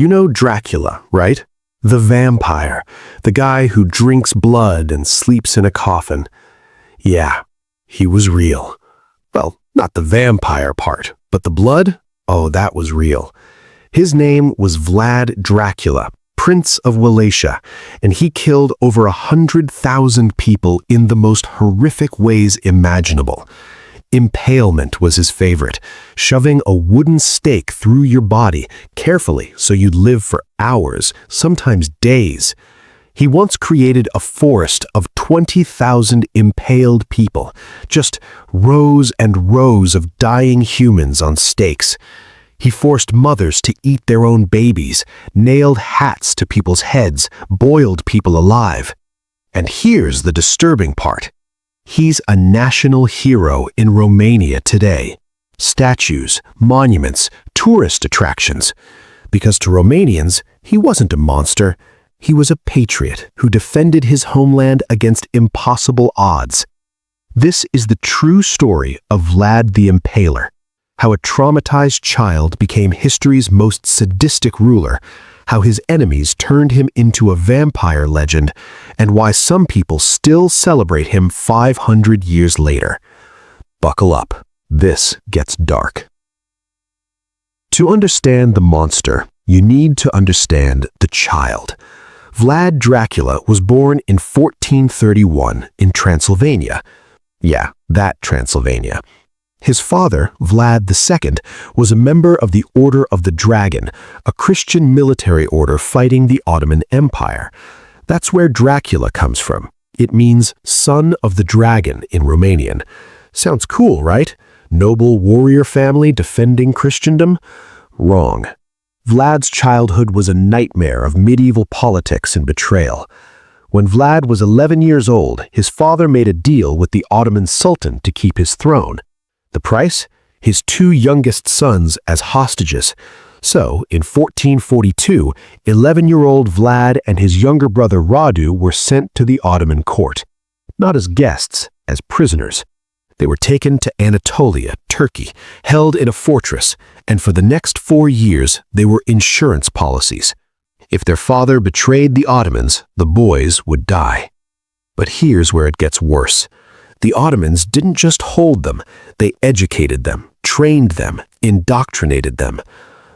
You know Dracula, right? The vampire, the guy who drinks blood and sleeps in a coffin. Yeah, he was real. Well, not the vampire part, but the blood? Oh, that was real. His name was Vlad Dracula, Prince of Wallachia, and he killed over 100,000 people in the most horrific ways imaginable. Impalement was his favorite, shoving a wooden stake through your body carefully so you'd live for hours, sometimes days. He once created a forest of 20,000 impaled people, just rows and rows of dying humans on stakes. He forced mothers to eat their own babies, nailed hats to people's heads, boiled people alive. And here's the disturbing part. He's a national hero in Romania today. Statues, monuments, tourist attractions. Because to Romanians, he wasn't a monster. He was a patriot who defended his homeland against impossible odds. This is the true story of Vlad the Impaler, how a traumatized child became history's most sadistic ruler, how his enemies turned him into a vampire legend, and why some people still celebrate him 500 years later. Buckle up, this gets dark. To understand the monster, you need to understand the child. Vlad Dracula was born in 1431 in Transylvania. Yeah, that Transylvania. His father, Vlad II, was a member of the Order of the Dragon, a Christian military order fighting the Ottoman Empire. That's where Dracula comes from. It means son of the dragon in Romanian. Sounds cool, right? Noble warrior family defending Christendom? Wrong. Vlad's childhood was a nightmare of medieval politics and betrayal. When Vlad was 11 years old, his father made a deal with the Ottoman Sultan to keep his throne. The price? His two youngest sons as hostages. So, in 1442, 11-year-old Vlad and his younger brother Radu were sent to the Ottoman court. Not as guests, as prisoners. They were taken to Anatolia, Turkey, held in a fortress, and for the next 4 years they were insurance policies. If their father betrayed the Ottomans, the boys would die. But here's where it gets worse. The Ottomans didn't just hold them, they educated them, trained them, indoctrinated them.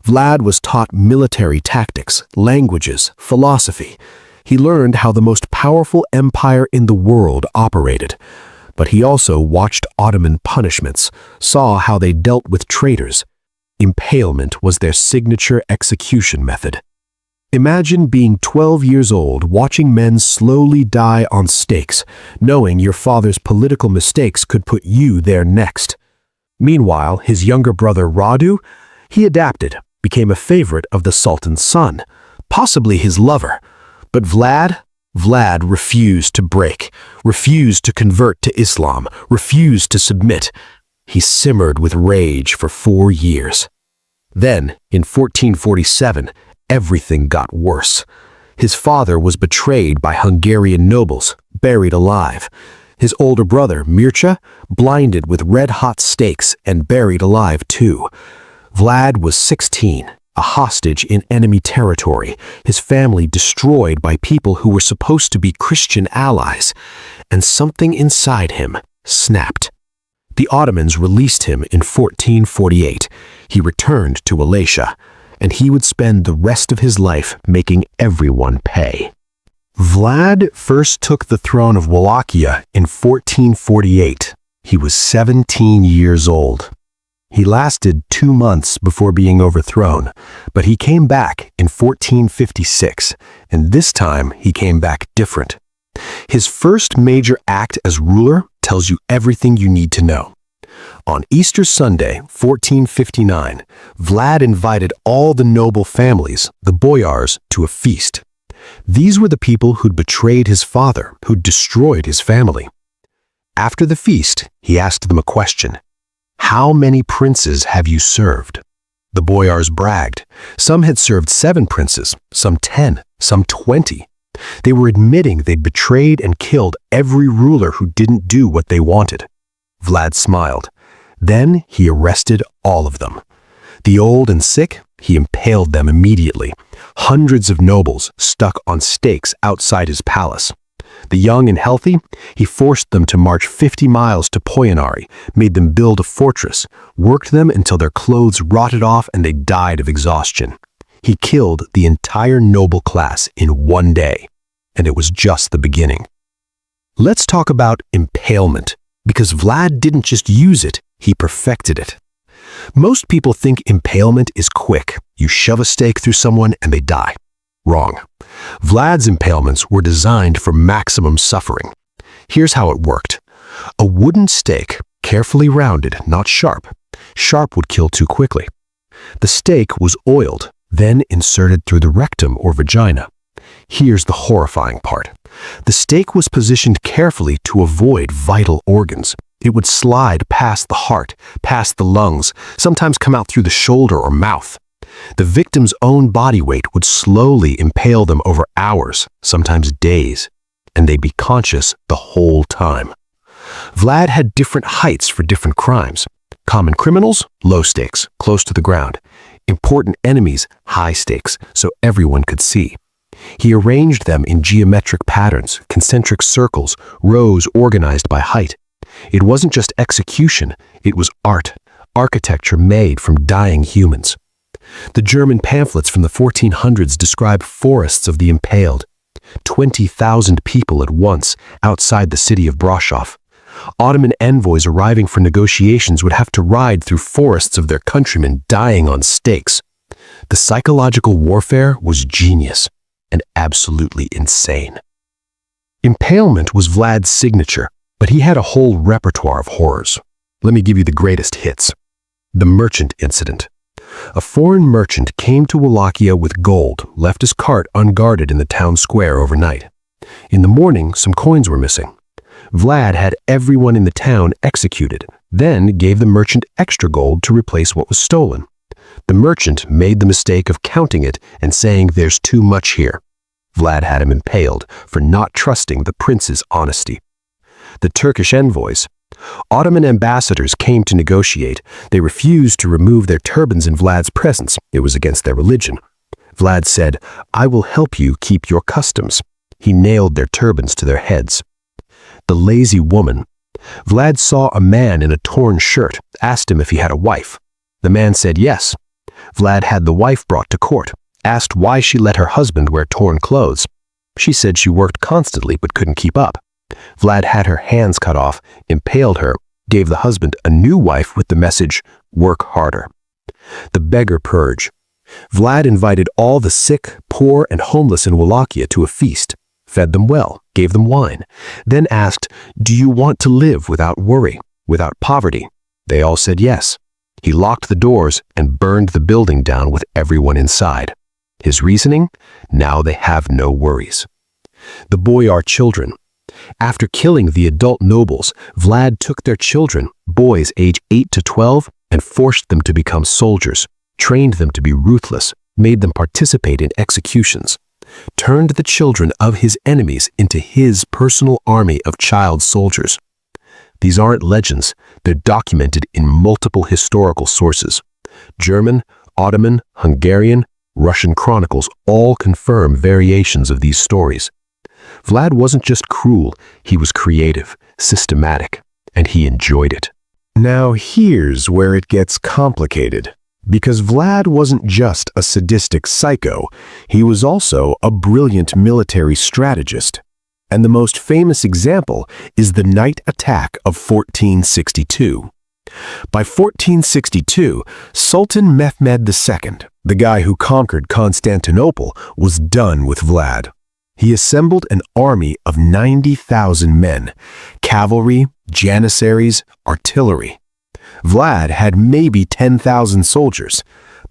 Vlad was taught military tactics, languages, philosophy. He learned how the most powerful empire in the world operated. But he also watched Ottoman punishments, saw how they dealt with traitors. Impalement was their signature execution method. Imagine being 12 years old, watching men slowly die on stakes, knowing your father's political mistakes could put you there next. Meanwhile, his younger brother Radu, he adapted, became a favorite of the Sultan's son, possibly his lover. But Vlad refused to break, refused to convert to Islam, refused to submit. He simmered with rage for 4 years. Then, in 1447, everything got worse. His father was betrayed by Hungarian nobles, buried alive. His older brother, Mircea, blinded with red-hot stakes and buried alive too. Vlad was 16, a hostage in enemy territory, his family destroyed by people who were supposed to be Christian allies, and something inside him snapped. The Ottomans released him in 1448. He returned to Wallachia, and he would spend the rest of his life making everyone pay. Vlad first took the throne of Wallachia in 1448. He was 17 years old. He lasted 2 months before being overthrown, but he came back in 1456, and this time he came back different. His first major act as ruler tells you everything you need to know. On Easter Sunday, 1459, Vlad invited all the noble families, the boyars, to a feast. These were the people who'd betrayed his father, who'd destroyed his family. After the feast, he asked them a question. How many princes have you served? The boyars bragged. Some had served 7 princes, some 10, some 20. They were admitting they'd betrayed and killed every ruler who didn't do what they wanted. Vlad smiled. Then he arrested all of them. The old and sick, He impaled them immediately. Hundreds of nobles stuck on stakes outside his palace. The young and healthy, he forced them to march 50 miles to Poianari, made them build a fortress, worked them until their clothes rotted off and they died of exhaustion. He killed the entire noble class in one day, and it was just the beginning. Let's talk about impalement, because Vlad didn't just use it, he perfected it. Most people think impalement is quick. You shove a stake through someone and they die. Wrong. Vlad's impalements were designed for maximum suffering. Here's how it worked. A wooden stake, carefully rounded, not sharp. Sharp would kill too quickly. The stake was oiled, then inserted through the rectum or vagina. Here's the horrifying part. The stake was positioned carefully to avoid vital organs. It would slide past the heart, past the lungs, sometimes come out through the shoulder or mouth. The victim's own body weight would slowly impale them over hours, sometimes days, and they'd be conscious the whole time. Vlad had different heights for different crimes. Common criminals, low stakes, close to the ground. Important enemies, high stakes, so everyone could see. He arranged them in geometric patterns, concentric circles, rows organized by height. It wasn't just execution, it was art, architecture made from dying humans. The German pamphlets from the 1400s describe forests of the impaled. 20,000 people at once outside the city of Brasov. Ottoman envoys arriving for negotiations would have to ride through forests of their countrymen dying on stakes. The psychological warfare was genius and absolutely insane. Impalement was Vlad's signature, but he had a whole repertoire of horrors. Let me give you the greatest hits. The merchant incident. A foreign merchant came to Wallachia with gold, left his cart unguarded in the town square overnight. In the morning, some coins were missing. Vlad had everyone in the town executed, then gave the merchant extra gold to replace what was stolen. The merchant made the mistake of counting it and saying there's too much here. Vlad had him impaled for not trusting the prince's honesty. The Turkish envoys. Ottoman ambassadors came to negotiate. They refused to remove their turbans in Vlad's presence. It was against their religion. Vlad said, "I will help you keep your customs." He nailed their turbans to their heads. The lazy woman. Vlad saw a man in a torn shirt, asked him if he had a wife. The man said yes. Vlad had the wife brought to court, asked why she let her husband wear torn clothes. She said she worked constantly but couldn't keep up. Vlad had her hands cut off, impaled her, gave the husband a new wife with the message, "Work harder." The beggar purge. Vlad invited all the sick, poor, and homeless in Wallachia to a feast, fed them well, gave them wine, then asked, "Do you want to live without worry, without poverty?" They all said yes. He locked the doors and burned the building down with everyone inside. His reasoning? Now they have no worries. The boyar children. After killing the adult nobles, Vlad took their children, boys age 8 to 12, and forced them to become soldiers, trained them to be ruthless, made them participate in executions, turned the children of his enemies into his personal army of child soldiers. These aren't legends, they're documented in multiple historical sources. German, Ottoman, Hungarian, Russian chronicles all confirm variations of these stories. Vlad wasn't just cruel, he was creative, systematic, and he enjoyed it. Now here's where it gets complicated. Because Vlad wasn't just a sadistic psycho, he was also a brilliant military strategist. And the most famous example is the night attack of 1462. By 1462, Sultan Mehmed II, the guy who conquered Constantinople, was done with Vlad. He assembled an army of 90,000 men, cavalry, janissaries, artillery. Vlad had maybe 10,000 soldiers.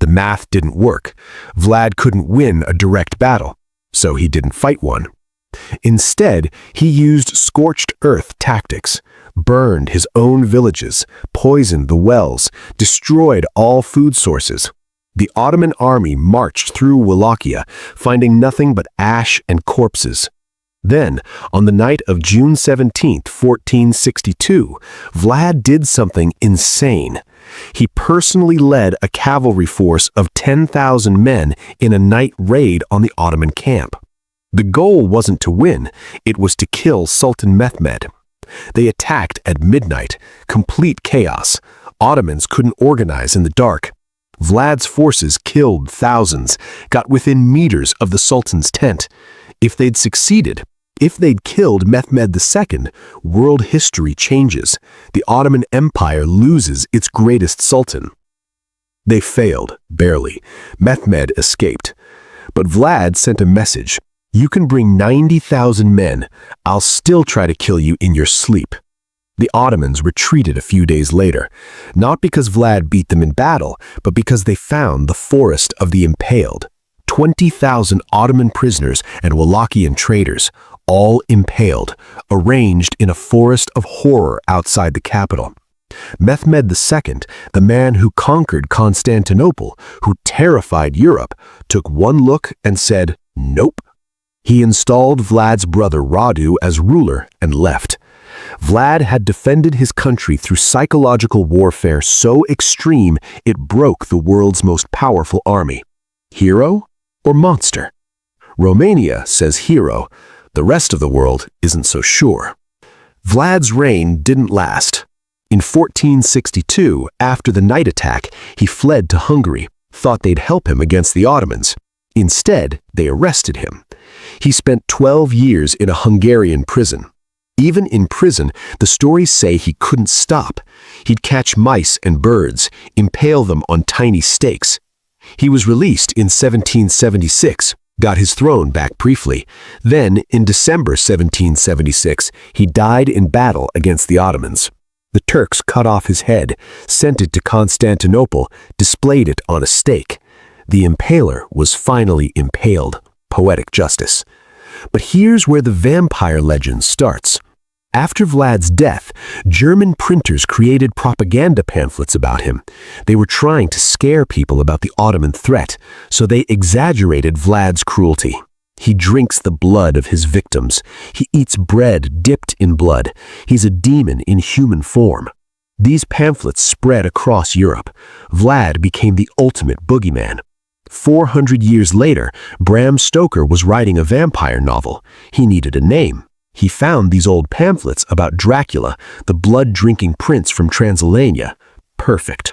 The math didn't work. Vlad couldn't win a direct battle, so he didn't fight one. Instead, he used scorched earth tactics, burned his own villages, poisoned the wells, destroyed all food sources. The Ottoman army marched through Wallachia, finding nothing but ash and corpses. Then, on the night of June 17, 1462, Vlad did something insane. He personally led a cavalry force of 10,000 men in a night raid on the Ottoman camp. The goal wasn't to win, it was to kill Sultan Mehmed. They attacked at midnight, complete chaos. Ottomans couldn't organize in the dark. Vlad's forces killed thousands, got within meters of the Sultan's tent. If they'd succeeded, if they'd killed Mehmed II, world history changes. The Ottoman Empire loses its greatest sultan. They failed, barely. Mehmed escaped. But Vlad sent a message. You can bring 90,000 men. I'll still try to kill you in your sleep. The Ottomans retreated a few days later, not because Vlad beat them in battle, but because they found the forest of the impaled. 20,000 Ottoman prisoners and Wallachian traitors, all impaled, arranged in a forest of horror outside the capital. Mehmed II, the man who conquered Constantinople, who terrified Europe, took one look and said, "Nope." He installed Vlad's brother Radu as ruler and left. Vlad had defended his country through psychological warfare so extreme it broke the world's most powerful army. Hero or monster? Romania says hero. The rest of the world isn't so sure. Vlad's reign didn't last. In 1462, after the night attack, he fled to Hungary, thought they'd help him against the Ottomans. Instead, they arrested him. He spent 12 years in a Hungarian prison. Even in prison, the stories say he couldn't stop. He'd catch mice and birds, impale them on tiny stakes. He was released in 1776, got his throne back briefly. Then, in December 1776, he died in battle against the Ottomans. The Turks cut off his head, sent it to Constantinople, displayed it on a stake. The impaler was finally impaled. Poetic justice. But here's where the vampire legend starts. After Vlad's death, German printers created propaganda pamphlets about him. They were trying to scare people about the Ottoman threat, so they exaggerated Vlad's cruelty. He drinks the blood of his victims. He eats bread dipped in blood. He's a demon in human form. These pamphlets spread across Europe. Vlad became the ultimate boogeyman. 400 years later, Bram Stoker was writing a vampire novel. He needed a name. He found these old pamphlets about Dracula, the blood-drinking prince from Transylvania. Perfect.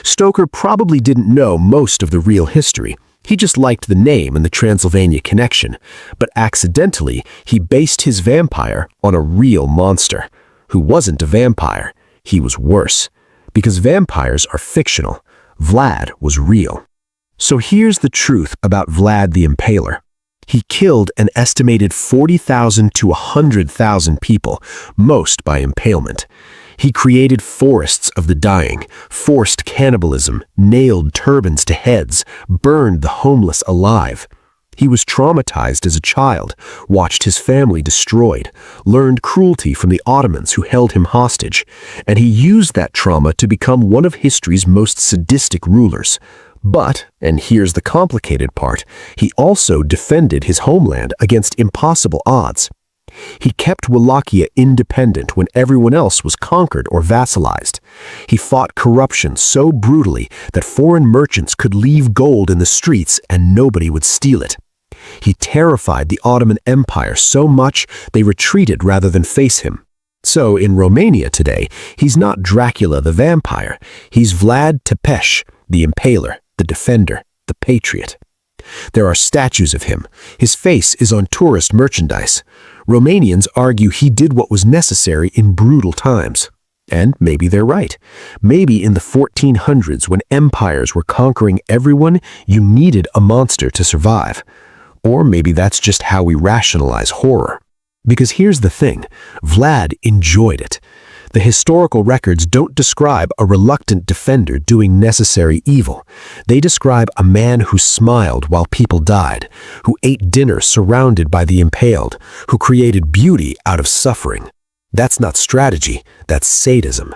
Stoker probably didn't know most of the real history. He just liked the name and the Transylvania connection. But accidentally, he based his vampire on a real monster, who wasn't a vampire. He was worse. Because vampires are fictional. Vlad was real. So here's the truth about Vlad the Impaler. He killed an estimated 40,000 to 100,000 people, most by impalement. He created forests of the dying, forced cannibalism, nailed turbans to heads, burned the homeless alive. He was traumatized as a child, watched his family destroyed, learned cruelty from the Ottomans who held him hostage, and he used that trauma to become one of history's most sadistic rulers. But, and here's the complicated part, he also defended his homeland against impossible odds. He kept Wallachia independent when everyone else was conquered or vassalized. He fought corruption so brutally that foreign merchants could leave gold in the streets and nobody would steal it. He terrified the Ottoman Empire so much they retreated rather than face him. So in Romania today, he's not Dracula the vampire, he's Vlad Tepes, the Impaler, the defender, the patriot. There are statues of him. His face is on tourist merchandise. Romanians argue he did what was necessary in brutal times. And maybe they're right. Maybe in the 1400s, when empires were conquering everyone, you needed a monster to survive. Or maybe that's just how we rationalize horror. Because here's the thing, Vlad enjoyed it. The historical records don't describe a reluctant defender doing necessary evil. They describe a man who smiled while people died, who ate dinner surrounded by the impaled, who created beauty out of suffering. That's not strategy, that's sadism.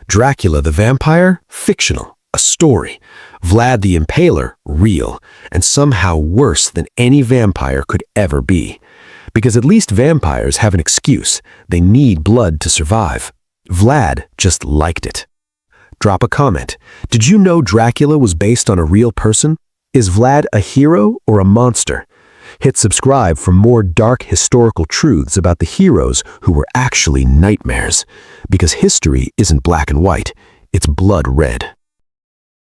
Dracula the vampire? Fictional, a story. Vlad the Impaler? Real, and somehow worse than any vampire could ever be. Because at least vampires have an excuse. They need blood to survive. Vlad just liked it. Drop a comment. Did you know Dracula was based on a real person? Is Vlad a hero or a monster? Hit subscribe for more dark historical truths about the heroes who were actually nightmares. Because history isn't black and white, it's blood red.